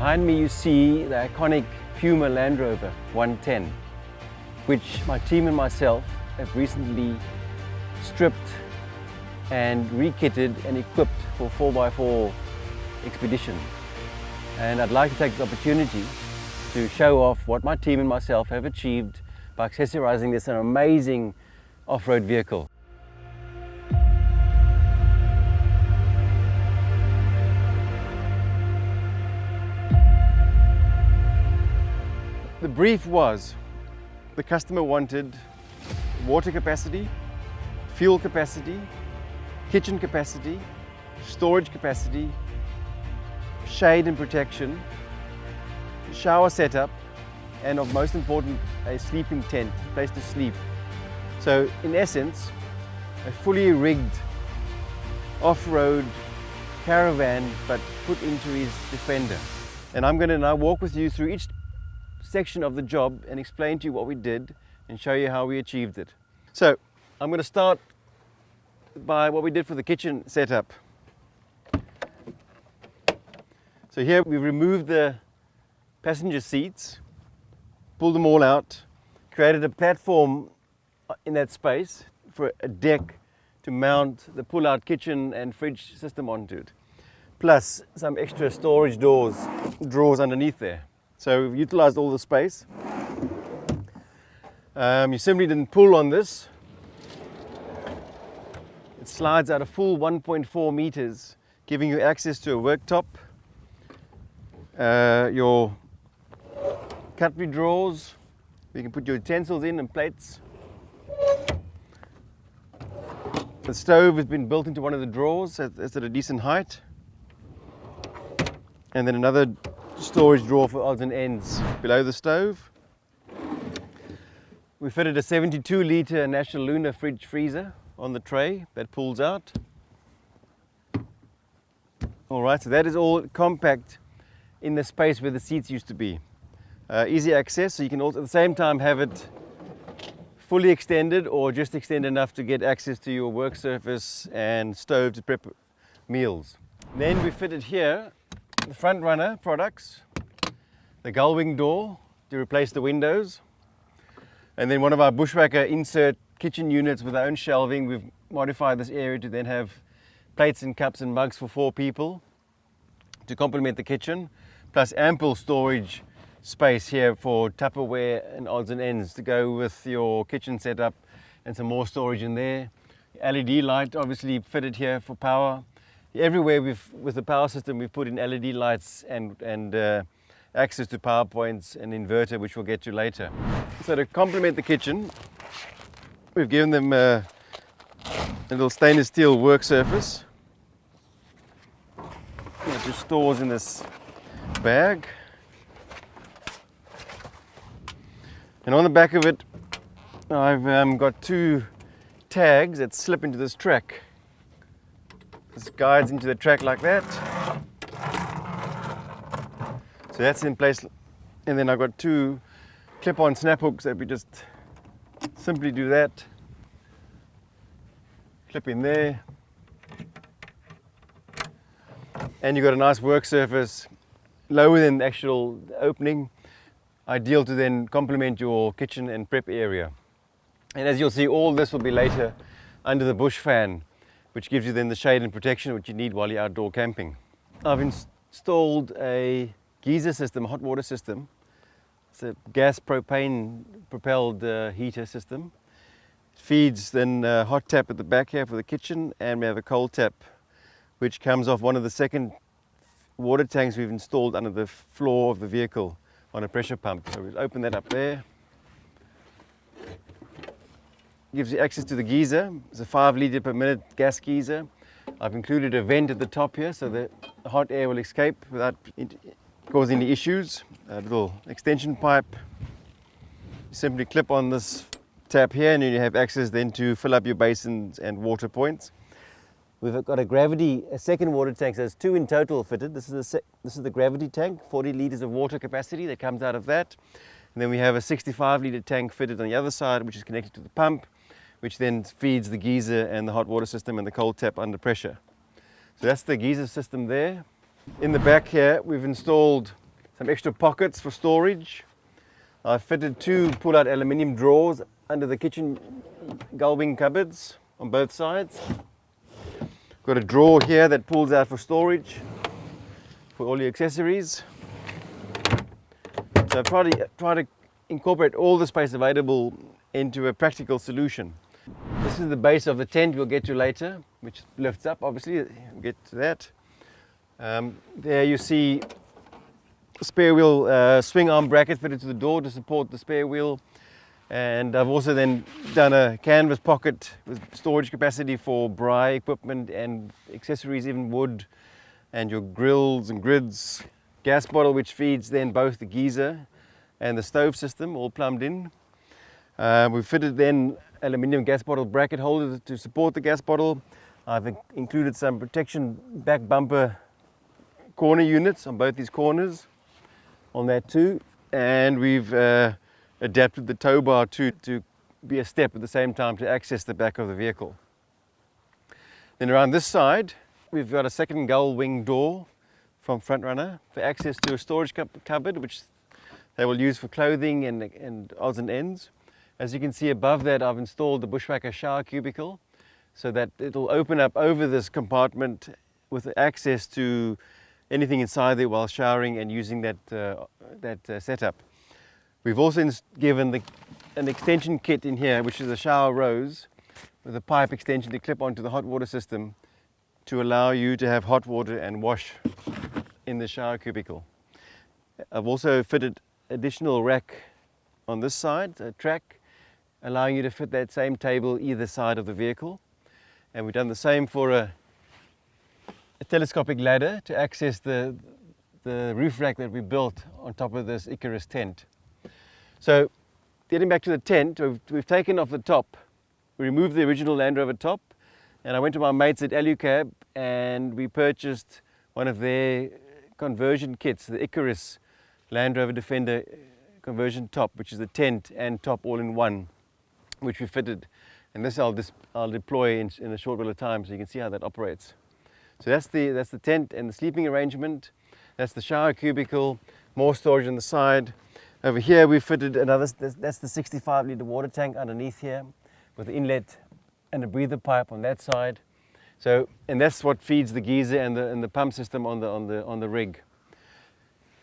Behind me you see the iconic Puma Land Rover 110, which my team and myself have recently stripped and re-kitted and equipped for 4x4 expedition. And I'd like to take this opportunity to show off what my team and myself have achieved by accessorizing this an amazing off-road vehicle. The brief was, the customer wanted water capacity, fuel capacity, kitchen capacity, storage capacity, shade and protection, shower setup, and of most important, a sleeping tent, place to sleep. So in essence, a fully rigged off-road caravan, but put into his Defender. And I'm going to now walk with you through each section of the job and explain to you what we did and show you how we achieved it. So I'm going to start by what we did for the kitchen setup. So here we removed the passenger seats, pulled them all out, created a platform in that space for a deck to mount the pull-out kitchen and fridge system onto it, plus some extra storage drawers underneath there. So we've utilized all the space. You simply didn't pull on this. It slides out a full 1.4 meters, giving you access to a worktop, your cutlery drawers, you can put your utensils in and plates. The stove has been built into one of the drawers, it's at a decent height. And then another storage drawer for odds and ends below the stove. We fitted a 72-litre National Luna fridge freezer on the tray that pulls out. Alright, so that is all compact in the space where the seats used to be. Easy access, so you can also at the same time have it fully extended or just extend enough to get access to your work surface and stove to prep meals. Then we fitted here the front runner products, the gull wing door to replace the windows, and then one of our Bushwakka insert kitchen units with our own shelving. We've modified this area to then have plates and cups and mugs for 4 people to complement the kitchen, plus ample storage space here for Tupperware and odds and ends to go with your kitchen setup, and some more storage in there. LED light obviously fitted here for power. Everywhere with the power system we've put in LED lights and access to power points and inverter, which we'll get to later. So to complement the kitchen, we've given them a little stainless steel work surface. It just stores in this bag. And on the back of it, I've got 2 tags that slip into this track. This guides into the track like that. So that's in place. And then I've got 2 clip-on snap hooks that we just simply do that. Clip in there. And you've got a nice work surface lower than the actual opening, ideal to then complement your kitchen and prep area. And as you'll see, all this will be later under the bush fan, which gives you then the shade and protection which you need while you're outdoor camping. I've installed a geyser system, a hot water system. It's a gas propane propelled heater system. It feeds then a hot tap at the back here for the kitchen, and we have a cold tap which comes off one of the second water tanks we've installed under the floor of the vehicle on a pressure pump. So we'll open that up there. Gives you access to the geyser. It's a 5 litre per minute gas geyser. I've included a vent at the top here so that the hot air will escape without causing any issues. A little extension pipe. You simply clip on this tap here and you have access then to fill up your basins and water points. We've got a second water tank, so there's 2 in total fitted. This is the gravity tank, 40 litres of water capacity that comes out of that. And then we have a 65 litre tank fitted on the other side, which is connected to the pump, which then feeds the geyser and the hot water system and the cold tap under pressure. So that's the geyser system there. In the back here, we've installed some extra pockets for storage. I've fitted 2 pull-out aluminium drawers under the kitchen gull-wing cupboards on both sides. Got a drawer here that pulls out for storage for all your accessories. So I've tried to incorporate all the space available into a practical solution. This is the base of the tent we'll get to later, which lifts up, obviously. We'll get to that. There you see spare wheel swing arm bracket fitted to the door to support the spare wheel. And I've also then done a canvas pocket with storage capacity for braai equipment and accessories, even wood and your grills and grids. Gas bottle which feeds then both the geyser and the stove system, all plumbed in. We've fitted then aluminium gas bottle bracket holder to support the gas bottle. I've included some protection back bumper corner units on both these corners on that too. And we've adapted the tow bar to be a step at the same time to access the back of the vehicle. Then around this side, we've got a second gull wing door from front runner for access to a storage cupboard, which they will use for clothing and odds and ends. As you can see above that, I've installed the Bushwakka shower cubicle so that it'll open up over this compartment with access to anything inside there while showering and using that setup. We've also given an extension kit in here, which is a shower rose with a pipe extension to clip onto the hot water system to allow you to have hot water and wash in the shower cubicle. I've also fitted additional rack on this side, a track, allowing you to fit that same table either side of the vehicle. And we've done the same for a telescopic ladder to access the roof rack that we built on top of this Icarus tent. So getting back to the tent, we've taken off the top. We removed the original Land Rover top, and I went to my mates at Alucab and we purchased one of their conversion kits, the Icarus Land Rover Defender conversion top, which is the tent and top all in one, which we fitted. And this I'll deploy in a short while of time so you can see how that operates. So that's the tent and the sleeping arrangement. That's the shower cubicle, more storage on the side. Over here we fitted another, that's the 65-litre water tank underneath here with the inlet and a breather pipe on that side. So, and that's what feeds the geyser and the pump system on the rig.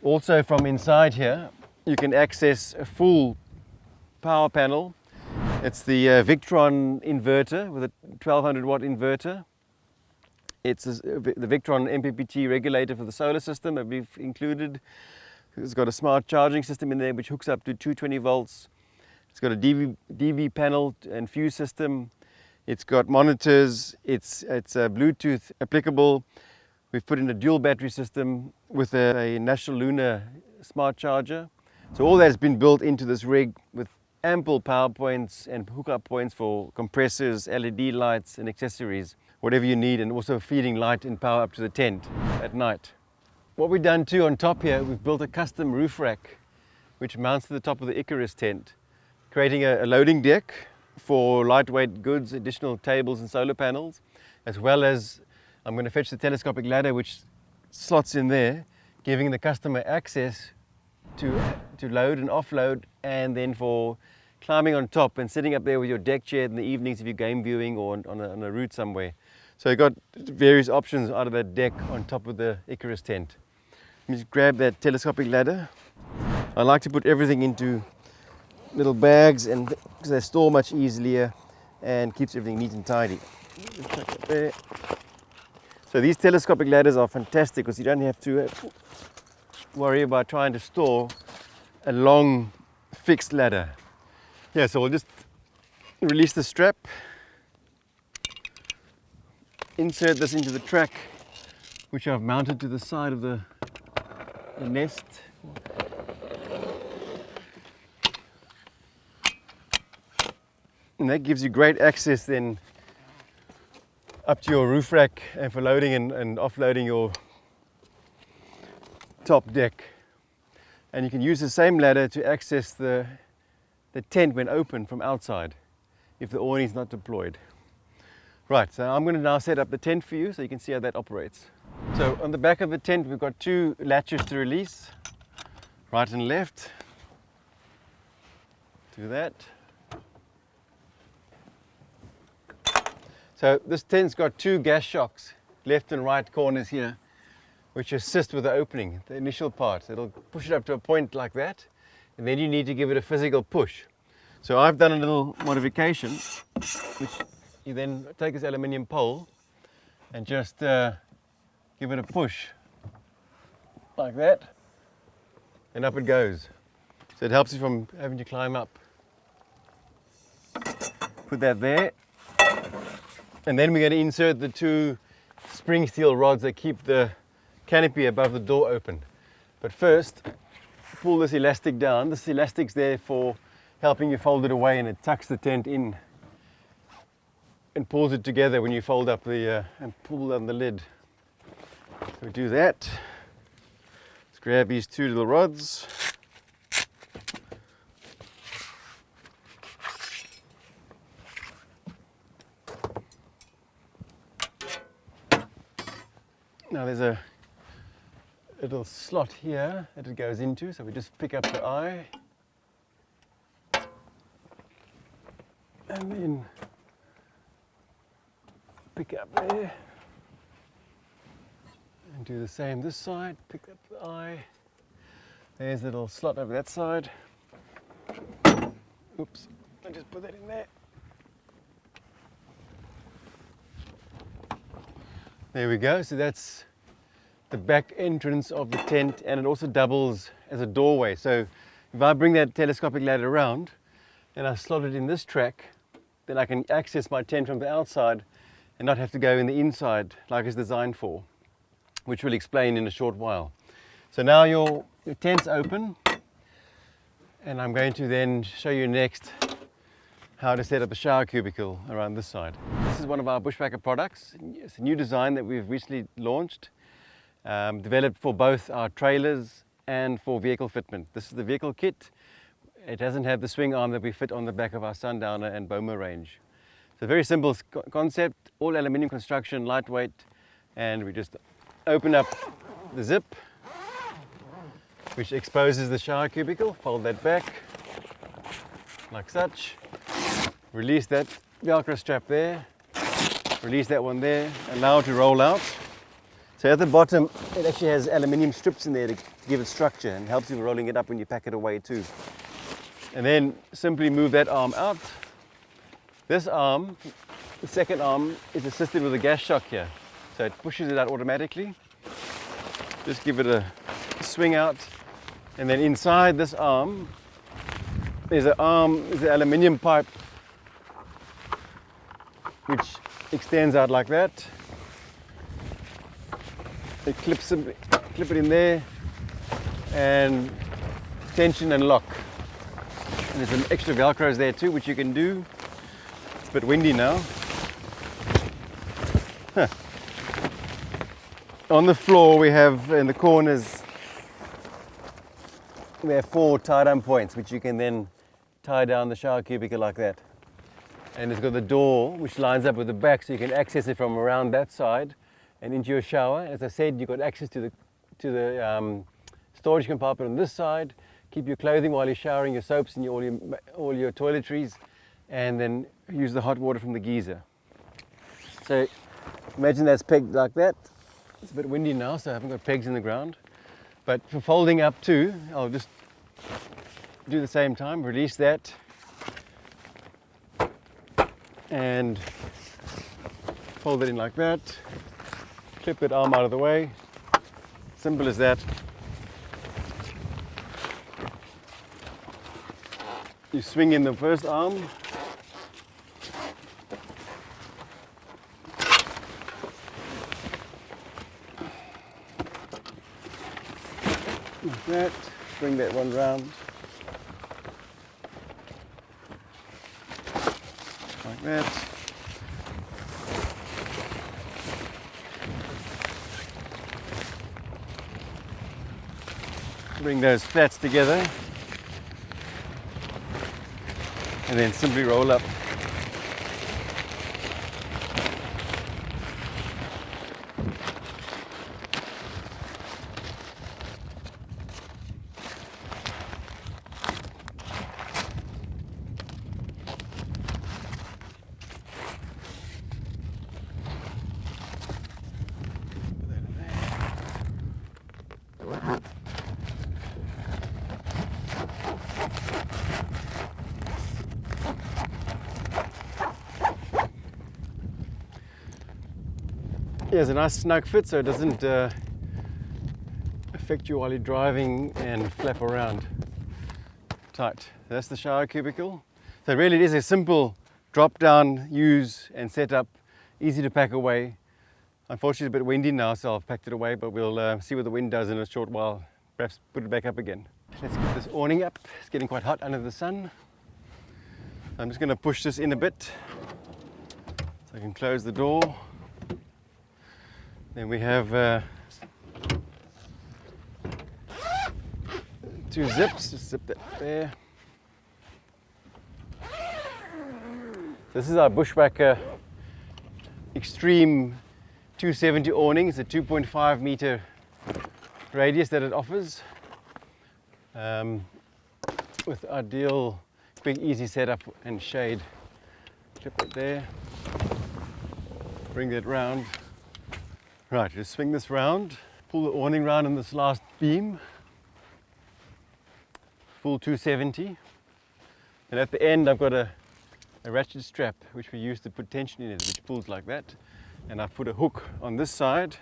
Also from inside here, you can access a full power panel. It's the Victron inverter with a 1200 watt inverter. It's the Victron MPPT regulator for the solar system that we've included. It's got a smart charging system in there which hooks up to 220 volts. It's got a DV panel and fuse system. It's got monitors. It's Bluetooth applicable. We've put in a dual battery system with a National Lunar smart charger. So all that has been built into this rig with ample power points and hookup points for compressors, LED lights and accessories, whatever you need, and also feeding light and power up to the tent at night. What we've done too on top here, we've built a custom roof rack which mounts to the top of the Icarus tent, creating a loading deck for lightweight goods, additional tables and solar panels, as well as I'm going to fetch the telescopic ladder which slots in there, giving the customer access to load and offload, and then for climbing on top and sitting up there with your deck chair in the evenings if you're game viewing or on a route somewhere. So you've got various options out of that deck on top of the Icarus tent. Let me just grab that telescopic ladder. I like to put everything into little bags and because they store much easier and keeps everything neat and tidy. Just chuck it there. So these telescopic ladders are fantastic because you don't have to worry about trying to store a long fixed ladder. Yeah, so we'll just release the strap, insert this into the track which I've mounted to the side of the nest. And that gives you great access then up to your roof rack and for loading and offloading your top deck. And you can use the same ladder to access the tent when open from outside if the awning is not deployed. Right, so I'm going to now set up the tent for you so you can see how that operates. So on the back of the tent we've got 2 latches to release. right and left. Do that. So this tent's got two gas shocks, left and right corners here, which assist with the opening, the initial part. It'll push it up to a point like that, and then you need to give it a physical push. So I've done a little modification, which you then take this aluminium pole and just give it a push like that, and up it goes. So it helps you from having to climb up. Put that there, and then we're going to insert the two spring steel rods that keep the canopy above the door open. But first, pull this elastic down. This elastic's there for helping you fold it away, and it tucks the tent in and pulls it together when you fold up the and pull down the lid. So we do that. Let's grab these two little rods. Now there's a little slot here that it goes into, so we just pick up the eye and then pick up there and do the same this side, pick up the eye. There's a little slot over that side. Oops, I just put that in there. There we go, so that's the back entrance of the tent, and it also doubles as a doorway. So if I bring that telescopic ladder around and I slot it in this track, then I can access my tent from the outside and not have to go in the inside like it's designed for, which we'll explain in a short while. So now your tent's open, and I'm going to then show you next how to set up a shower cubicle around this side. This is one of our Bushwakka products. It's a new design that we've recently launched, developed for both our trailers and for vehicle fitment. This is the vehicle kit. It doesn't have the swing arm that we fit on the back of our Sundowner and Boma range. It's a very simple concept, all aluminium construction, lightweight, and we just open up the zip, which exposes the shower cubicle, fold that back like such. Release that Velcro strap there, release that one there, allow it to roll out. So at the bottom, it actually has aluminium strips in there to give it structure and helps you with rolling it up when you pack it away too. And then simply move that arm out. This arm, the second arm, is assisted with a gas shock here. So it pushes it out automatically. Just give it a swing out. And then inside this arm, there's an aluminium pipe which extends out like that. It clip it in there and tension and lock. And there's some extra Velcros there too, which you can do. It's a bit windy now. Huh. On the floor we have, in the corners, we have 4 tie-down points which you can then tie down the shower cubicle like that. And it's got the door which lines up with the back, so you can access it from around that side and into your shower. As I said, you've got access to the storage compartment on this side. Keep your clothing while you're showering, your soaps and all your toiletries, and then use the hot water from the geyser. So imagine that's pegged like that. It's a bit windy now, so I haven't got pegs in the ground. But for folding up too, I'll just do the same time, release that, and fold it in like that, clip that arm out of the way, simple as that. You swing in the first arm, like that, bring that one round, like that. Bring those flats together and then simply roll up. There's a nice snug fit so it doesn't affect you while you're driving and flap around tight. That's the shower cubicle. So really it is a simple drop down, use and set up, easy to pack away. Unfortunately it's a bit windy now, so I've packed it away, but we'll see what the wind does in a short while, perhaps put it back up again. Let's get this awning up. It's getting quite hot under the sun. I'm just going to push this in a bit so I can close the door. Then we have 2 zips, just zip that there. This is our Bushwakka Extreme 270 awning. It's a 2.5 meter radius that it offers, with ideal big easy setup and shade. Clip it there, bring that round. Right, just swing this round, pull the awning round on this last beam, full 270, and at the end I've got a ratchet strap which we use to put tension in it, which pulls like that, and I've put a hook on this side.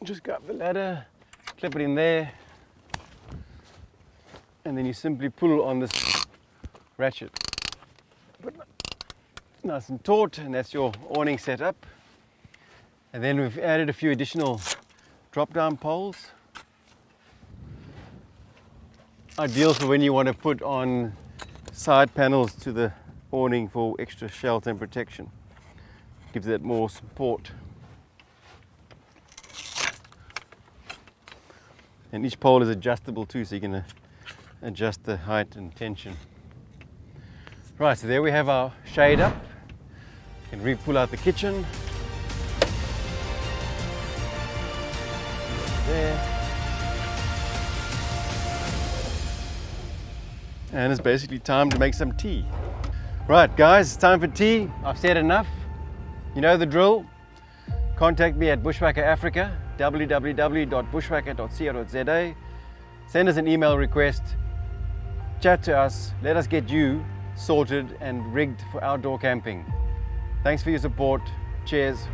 Just grab the ladder, clip it in there, and then you simply pull on this ratchet. Put it nice and taut, and that's your awning set up. And then we've added a few additional drop down poles, ideal for when you want to put on side panels to the awning for extra shelter and protection. Gives that more support. And each pole is adjustable too, so you can adjust the height and tension. Right, so there we have our shade up. You can re-pull out the kitchen. There. And it's basically time to make some tea. Right guys, it's time for tea. I've said enough. You know the drill. Contact me at Bushwakka Africa, www.bushwakka.co.za. Send us an email request, chat to us, let us get you sorted and rigged for outdoor camping. Thanks for your support. Cheers.